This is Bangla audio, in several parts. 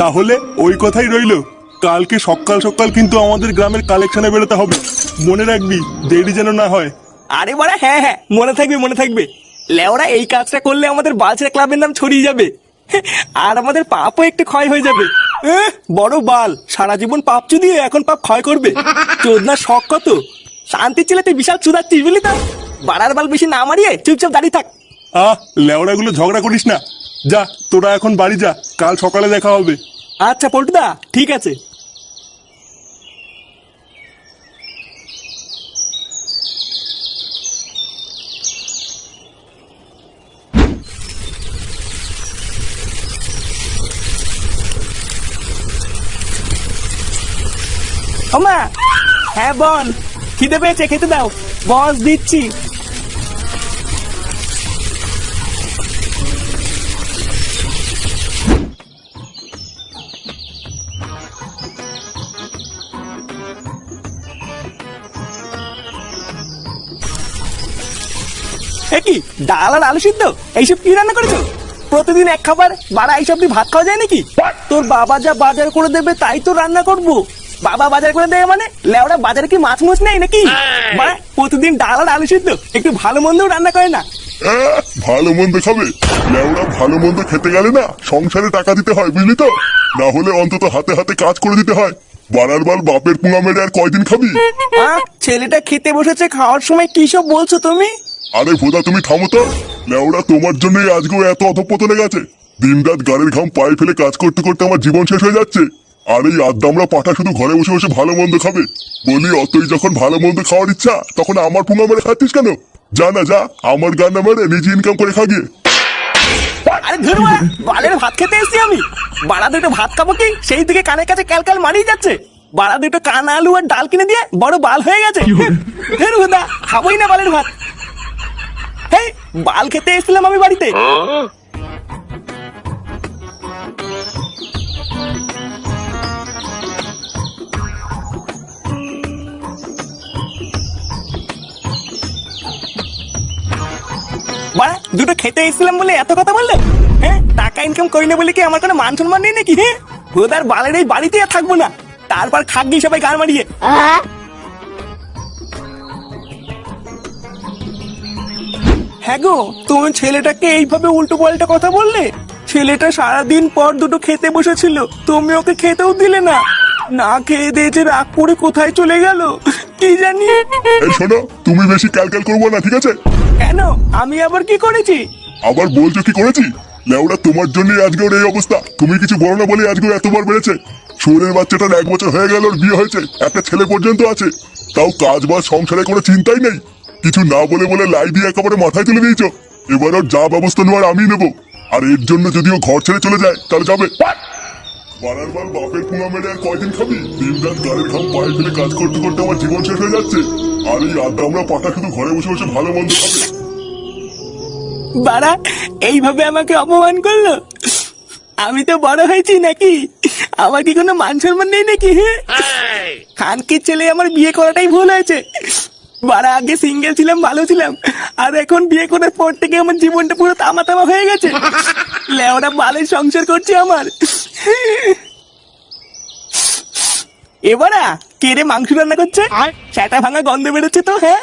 তাহলে ওই কথাই রইলো, কালকে সকাল সকাল কিন্তু আমাদের গ্রামের কালেকশনে বেরোতে হবে। মনে রাখবি, দেরি যেন না হয়। আরে বাড়া, হ্যাঁ হ্যাঁ, মনে থাকবে মনে থাকবে। লেওরা এই কাজটা করলে আমাদের বালছেড়া ক্লাবের নাম ছড়িয়ে যাবে, আর আমাদের পাপও একটু ক্ষয় হয়ে যাবে। বড় বাল, সারা জীবন পাপ চুদিয়ে এখন পাপ ক্ষয় করবে। চোদনার শখ কত! শান্তি ছেলে তুই বিশাল চুদাচ্ছিস বুঝলি তো। বাড়ার বাল বেশি না মারিয়ে চুপচাপ দাঁড়িয়ে থাক। লেওড়াগুলো ঝগড়া করিস না, যা তোরা এখন বাড়ি যা, কাল সকালে দেখা হবে। আচ্ছা পল্টুদা, ঠিক আছে। ওমা, হ্যাঁ বল, খিদে পেয়েছে, খেতে দাও। বস দিচ্ছি। কি ডাল আর আলু সিদ্ধ, এইসব কি রান্না করেছো? প্রতিদিন এক খাবার, বাড়া এইসব দিয়ে ভাত খাওয়া যায় নাকি? তোর বাবা যা বাজার করে দেবে তাই তো রান্না করবো। বাবা বাজার করে দেবে মানে লেওড়া বাজারে কি মাছ মুছ নেই নাকি? বাড়া প্রতিদিন ডাল আর আলু সিদ্ধ, একটু ভালো মন্দও রান্না করে না। ভালো মন্দ খাবে? লেওড়া ভালো মন্দ খেতে গেলে না সংসারে টাকা দিতে হয় বুঝলি তো, না হলে অন্তত হাতে হাতে কাজ করে দিতে হয়। বাড়ার বাল বাপের পুঙা মেরে আর কয়দিন খাবি? ছেলেটা খেতে বসেছে, খাওয়ার সময় কি সব বলছো তুমি? আরে ভোদা তুমি থামো তো। লেওড়া তোমার জন্যই আজকেও এত অধপতনে গেছে। দিন রাত গাড়ির ঘাম পায়ে ফেলে কাজ করতে করতে আমার জীবন শেষ হয়ে যাচ্ছে, আর এই আদ্দামরা পাঠা শুধু ঘরে বসে বসে ভালো মন্দ খাবে। বলি অতই যখন ভালো মন্দ খাওয়ার ইচ্ছা, তখন আমার পুঙা মেরে খাচ্ছিস কেন? যা না যা, আমার গান না মেরে নিজে ইনকাম করে খা গিয়ে। আরে ধরো, বালের ভাত খেতে এসছি আমি। বাড়া দুটো ভাত খাবো কি, সেই দিকে কানের কাছে ক্যালকাল মারিয়ে যাচ্ছে। বাড়া দুটো কান আলু আর ডাল কিনে দিয়ে বড় বাল হয়ে গেছে। ধরুদা, খাবোই না বালের ভাত। হেই, বাল খেতে এসেছিলাম আমি বাড়িতে। বাড়া দুটো খেতে এসেছিলাম বলে এত কথা বললো? হ্যাঁ, টাকা ইনকাম করি না বলে কি আমার কোনো মান সম্মান নেই নাকি? হ্যাঁ, ওদার বালের এই বাড়িতে আর থাকবো না। তারপর খাগি সবাই গান মারিয়ে। হ্যাঁ গো, তুমি ছেলেটাকে এইভাবে উল্টো পাল্টা কথা বললে? ছেলেটা সারাদিন পর দুটো খেতে বসেছিল, তুমি ওকে খেতেও দিলে না। না খেয়ে দিয়েছে, রাগ করে কোথায় চলে গেল কি জানি। এই শোনো, তুমি বেশি ক্যালকাল করবো না, ঠিক আছে? কেন, আমি আবার কি করেছি? আবার বলছো কি করেছি? লেওড়া তোমার জন্যই আজকে ওর এই অবস্থা। তুমি কিছু বলো না বলে আজকে এতবার বেড়েছে। শোরের বাচ্চাটার 1 বছর হয়ে গেল, ওর বিয়ে হয়েছে, একটা ছেলে পর্যন্ত আছে, তাও কাজ বাজ সংসারে কোনো চিন্তাই নেই। কিছু না বলে বলে লাই দিয়ে একেবারে মাথায় তুলে দিয়েছো। এবার ওর যা ব্যবস্থা নেওয়ার আমি নেবো। আর এর জন্য যদি ও ঘর ছেড়ে চলে যায় তাহলে যাবে। বারার বার বাপের পুঙা মেরে আর কয়দিন খাবি? দিন রাত গাড়ির ঘাম পায়ে ফেলে কাজ করতে করতে আমার জীবন শেষ হয়ে যাচ্ছে, আর এই আদ্দামরা পাঠা শুধু ঘরে বসে বসে ভালো মন্দ খাবে। বাড়া এইভাবে আমাকে অপমান করলো? আমি তো বড় হয়েছি নাকি? আমার কি কোনো মান সম্মান নেই নাকি? খানকির ছেলে আমার বিয়ে করাটাই ভুল হয়েছে। বাড়া আগে সিঙ্গেল ছিলাম, ভালো ছিলাম, আর এখন বিয়ে করার পর থেকে আমার জীবনটা পুরো তামা তামা হয়ে গেছে। লেওরা বালের সংসার করছে আমার। এবারা কে রে মাংস রান্না করছে? সেটা ভাঙা গন্ধ বেরোচ্ছে তো। হ্যাঁ,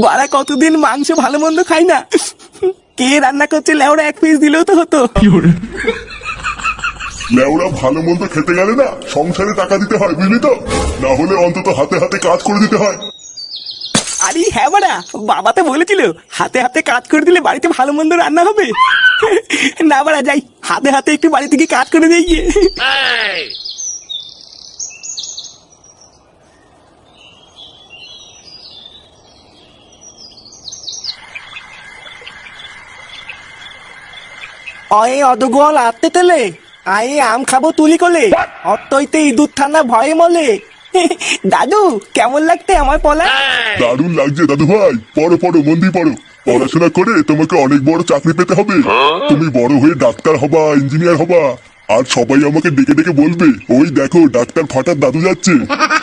বাড়া কতদিন মাংস ভালো মন্দ খাই না। কে রান্না করছে লেওরা, এক পিস দিলেও তো হতো। লেওড়া ভালো মন্দ খেতে গেলে না সংসারে টাকা দিতে হয় বুঝলি তো, না হলে অন্তত হাতে হাতে কাজ করে দিতে হয়। আরে হ্যাঁ বাড়া, বাবা তো বলেছিল হাতে হাতে কাজ করে দিলে বাড়িতে ভালো মন্দ রান্না হবে। না বাড়া, যাই হাতে হাতে একটু বাড়ি থেকে কাজ করে দিয়ে গিয়ে। অয়ে অদগোয়াল আত্মে তেলে আয়ে আম খাবো তুলি কোলে, অতইতে ইঁদুর থানা ভয়ে মলে। দাদু কেমন লাগতে আমার পলা? দারুণ লাগছে দাদু ভাই, পড়ো পড়ো, মন দিয়ে পড়ো। পড়াশোনা করে তোমাকে অনেক বড় চাকরি পেতে হবে। তুমি বড় হয়ে ডাক্তার হবা, ইঞ্জিনিয়ার হবা, আর সবাই আমাকে ডেকে ডেকে বলবে, ওই দেখো ডাক্তার ফাটার দাদু যাচ্ছে।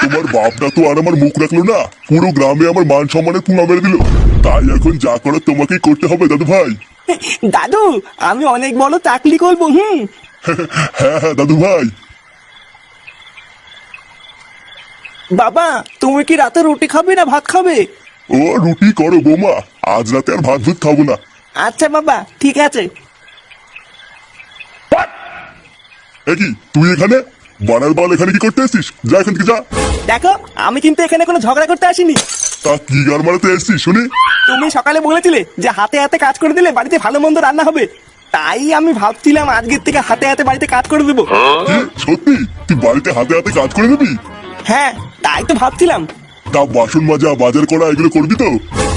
তোমার বাপটা তো আর আমার মুখ রাখলো না, পুরো গ্রামে আমার মান সম্মানের পুঙা মেরে দিল। তাই এখন যা করার তোমাকেই করতে হবে দাদু ভাই। দাদু আমি অনেক বড় চাকরি করবো। হ্যাঁ হ্যাঁ দাদু ভাই। বাবা তুমি কি রাতে রুটি খাবে না ভাত খাবে? ও রুটি করো বৌমা, আজ রাতে আর ভাত ভুত খাবো না। আচ্ছা বাবা ঠিক আছে। কি তুই এখানে বানার বাল এখানে কি করতে এসছিস? যা এখান থেকে যা। দেখো আমি কিন্তু এখানে কোনো ঝগড়া করতে আসিনি। তা কি গার মারাতে এসছিস শুনি? তুমি সকালে বলেছিলে যে হাতে হাতে কাজ করে দিলে বাড়িতে ভালো মন্দ রান্না হবে, তাই আমি ভাবছিলাম আজকের থেকে হাতে হাতে বাড়িতে কাজ করে দেবো। কি সত্যি তুই বাড়িতে হাতে হাতে কাজ করে দিবি? হ্যাঁ তাই তো ভাবছিলাম। তা বাসন মাজা বাজার করা এগুলো করবি তো?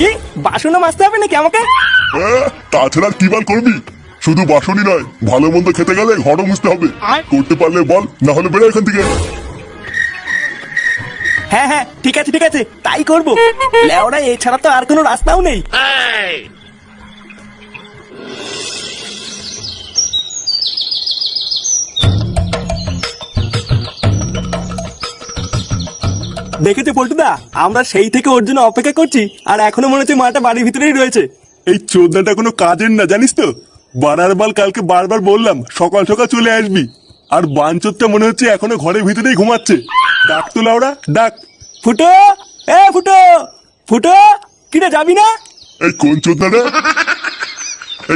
কি বাসনও মাজতে হবে নাকি আমাকে? তাছাড়া আর কি বাল করবি? শুধু বাসনই নয়, ভালো মন্দ খেতে গেলে ঘরও মুছতে হবে। করতে পারলে বল, না হলে বেরো এখান থেকে। হ্যাঁ হ্যাঁ ঠিক আছে ঠিক আছে তাই করবো। লেওরা এছাড়া তো আর কোনো রাস্তাও নেই। দেখেছো পল্টুদা, আমরা সেই থেকে ওর জন্য অপেক্ষা করছি আর এখনো মনে হচ্ছে মাটা বাড়ির ভিতরেই রয়েছে। এই চোদনাটা কোনো কাজের না জানিস তো। বানার বাল কালকে বারবার বললাম সকাল সকাল চলে আসবি, আর বাঞ্চোদটা মনে হচ্ছে এখনো ঘরের ভিতরেই ঘুমাচ্ছে। ডাক তো লাউড়া ডাক। ফুটো, এ ফুটো, ফুটো, কিরে যাবি না? এই কোন চোদনা রে?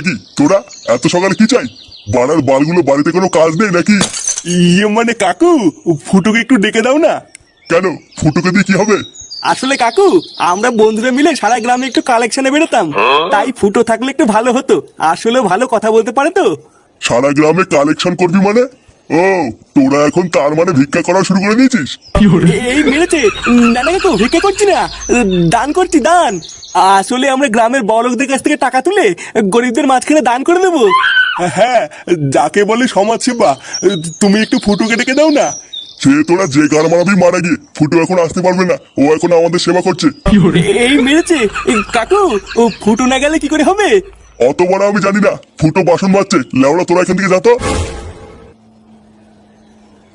কি তোরা এত সকালে কি চাই? বানার বালগুলো বাড়িতে কোনো কাজ নেই নাকি? ইয়ে মানে কাকু, ফুটোকে একটু ডেকে দাও না। কেন ফুটোকে দিয়ে কি হবে? আসলে কাকু আমরা বন্ধুরা মিলে সারা গ্রামে একটু কালেকশনে বেরোতাম, তাই ফুটো থাকলে একটু ভালো হতো। আসলে ভালো কথা বলতে পারে তো। সারা গ্রামে কালেকশন করবি মানে? ও তোরা এখন তার মানে ভিক্ষা করা শুরু করে দিয়েছিস? এই মেরেছে। না না কাকু ভিক্ষা করছি না, দান করছি দান। আসলে আমরা গ্রামের বড়লোকদের কাছ থেকে টাকা তুলে গরিবদের মাঝখানে দান করে দেবো। হ্যাঁ, যাকে বলে সমাজ সেবা। তুমি একটু ফুটোকে ডেকে দাও না। সে তোরা যে গান মারাবি মারা গিয়ে, ফুটো এখন আসতে পারবে না, ও এখন আমাদের সেবা করছে। এই মেরেছে। কাকু ও ফুটো না গেলে কি করে হবে? অত বড় আমি জানি না। ফুটো বাসন মাজছে, লেওড়া তোরা এখান থেকে যা তো।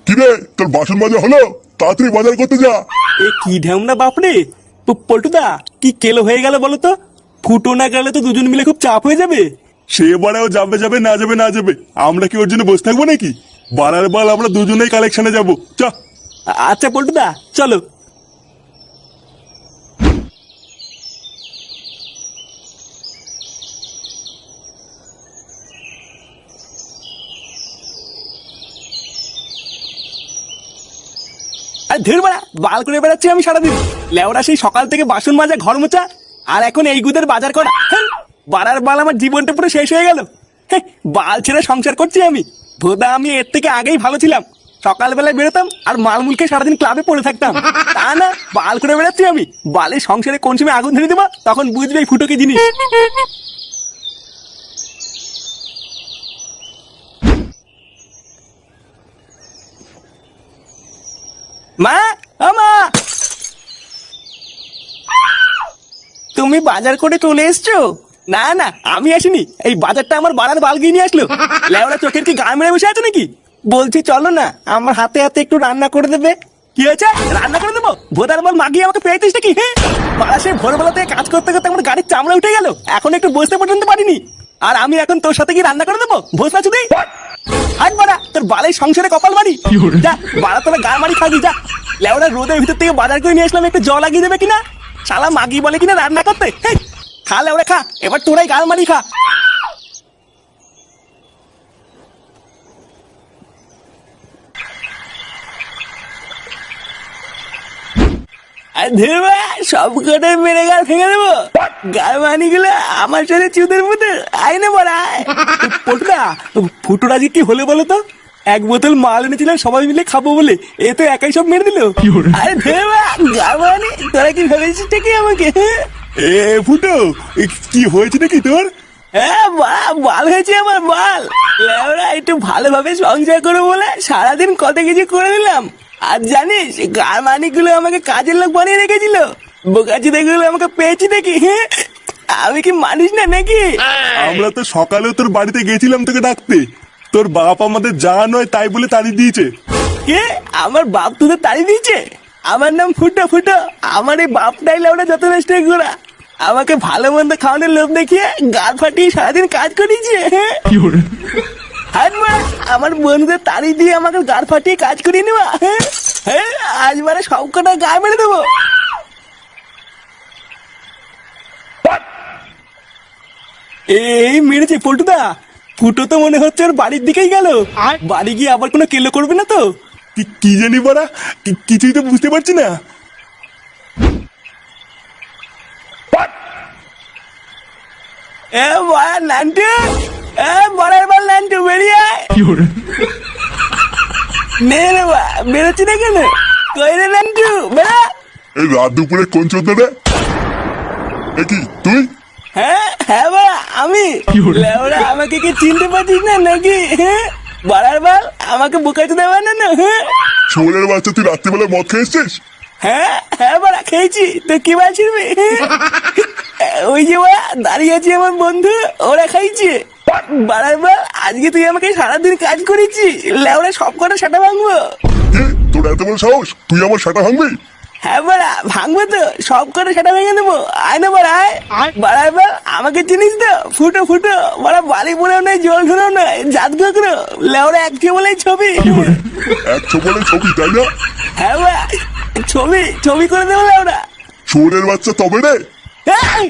কি রে তোর বাসন মাজা হলো? তাড়াতাড়ি বাজার করতে যা। এ কি ঢ্যামনা বাপরে। পল্টুদা কি কেলো হয়ে গেল বলো তো? ফুটো না গেলে তো দুজন মিলে খুব চাপ হয়ে যাবে। সে বাড়াও যাবে যাবে না যাবে না যাবে, আমরা কি ওর জন্য বসে থাকবো নাকি? বাড়ার বাল আমরা দুজনেই কালেকশনে যাবো। চ। আচ্ছা পল্টুদা চলো। আর ধীর বাড়া বাল করে বেড়াচ্ছি আমি সারাদিন। লেওরা সেই সকাল থেকে বাসন মাজা ঘর মোছা, আর এখন এই গুদের বাজার করা। বাড়ার বাল আমার জীবনটা পুরো শেষ হয়ে গেল। বাল ছেড়ে সংসার করছি আমি। ভোদা আমি এর থেকে আগেই ভালো ছিলাম। সকালবেলায় বেরোতাম আর মালমুলকে সারাদিন ক্লাবে পড়ে থাকতাম। তা না বাল করে বেড়াচ্ছি আমি। বালের সংসারে কোন সময় আগুন ধরে দেবো তখন বুঝবে এই ফুটো কি জিনিস। মা, ও মা, তুমি বাজার করে চলে এসছো? না না আমি আসিনি, এই বাজারটা আমার বাড়ার বাল গিয়ে নিয়ে আসলো। লেওরা চোখের কি গায়ে মেরে বসে আছে নাকি? বলছি চলো না আমার হাতে হাতে একটু রান্না করে দেবে। কি হয়েছে রান্না করে দেবো? ভোদার বল মাগিয়ে আমাকে পেয়েছিস নাকি? বাড়া সে ভোরবেলা থেকে কাজ করতে করতে আমার গাড়ির চামড়া উঠে গেল, এখন একটু বসতে পর্যন্ত পারিনি। আর আমি এখন তোর সাথে কি রান্না করে দেবো? ভোজ না চুদি হাট বাড়া, তোর বালের সংসারে কপাল মারি। যা বাড়া তোরা গা মারি খাবি যা। লেওরা রোদের ভিতর থেকে বাজার করে নিয়ে আসলাম, একটু জল লাগিয়ে দেবে কিনা? শালা মাগি বলে কিনা রান্না করতে। খা লেওরা খা, এবার তোরাই গাল মারি খা। সব কটাই মেরে গাল ভেঙে দেবো। গাল মানি গুলো আমার সাথে চুদের মতো আইনে পড়ায়। পটুদা ফুটোর আজকে কি হলে বলো তো? এক বোতল মাল এনেছিলাম সবাই মিলে খাবো বলে, এ তো একাই সব মেরে দিল। আরে ধেবা গাল মানি, তোরা কি ভেবেছিস কি আমাকে? এ ফুটো, কি হয়েছে নাকি তোর? হ্যাঁ বাল হয়েছে আমার বাল। লেওরা একটু ভালোভাবে সংসার করবো বলে সারাদিন কত কিছু করে দিলাম। আর জানিস গার মানিকগুলো আমাকে কাজের লোক বানিয়ে রেখেছিল। বোকাচোদাগুলো আমাকে পেয়েছি নাকি? আমি কি মানুষ না নাকি? আমরা তো সকালেও তোর বাড়িতে গেছিলাম তোকে ডাকতে, তোর বাপ আমাদের যা নয় তাই বলে তাড়িয়ে দিয়েছে। কে? আমার বাপ তোদের তাড়িয়ে দিয়েছে? আমার নাম ফুটো ফুটো, আমার এই বাপটাই লেওরা যত নষ্ট ঘোরা। আমাকে ভালো মন্দ খাওয়ানোর লোভ দেখিয়ে গাল ফাটিয়ে সারাদিন কাজ করিয়েছে। হাট মারা, আমার বন্ধুদের তাড়ি দিয়ে আমাকে গাড় ফাটিয়ে কাজ করিয়ে নেওয়া, হ্যাঁ হ্যাঁ, আজ মানে সব কটা গা মেরে দেবো। এই মেরেছে পল্টুদা, ফুটো তো মনে হচ্ছে ওর বাড়ির দিকেই গেল। বাড়ি গিয়ে আবার কোনো কেলো করবে না তো? কি জানি বাড়া, কিছুই তো বুঝতে পারছি না। এ বড়া নান্টু, এ বড়ার বল নান্টু, বেরিয়ে আয়। নে রে বা, বেরোচ্ছি না কেন? কই রে নান্টু, বেড়া। এই রাত দুপুরে কোন চোদ্দ রে? এ কি তুই? হ্যাঁ হ্যাঁ বড়া, আমি। লেওড়া, আমাকে কি চিনতে পারছিস না নাকি? হ্যাঁ বড়ার বল, আমাকে বোকাতে দেওয়া না না? হ্যাঁ শোরের বাচ্চা, তুই রাত্রিবেলা মদ খেয়েছিস? হ্যাঁ হ্যাঁ বড়া, খেয়েছি। তো কি বলছিস? ওই যে বড়া দাঁড়িয়ে আছে আমার বন্ধু, ওরা খাইছে। বাড়ার বল, আজকে তুই আমাকে সারাদিন কাজ করেছি, লেওড়া সব কটা সেটা ভাঙবো। এ, তোর এত বড় সাহস, তুই আমার সাটা ভাঙবি? হ্যাঁ বড়া, ভাঙবো তো, সব করে সেটা ভেঙে দেবো। আয় না বড়া, আয়। বাড়ার বল, আমাকে চিনিস তো? ফুটো ফুটো বড়া, বাড়ি পড়েও নাই, জল ধরেও নাই, জাত ঘুরো লেওড়া, এক বলেই ছবি। একশো বলে ছবি, তাই না? হ্যাঁ বড়া, ছবি ছবি করে দেবো লেওড়া। শোরের বাচ্চা তবে রে। এই!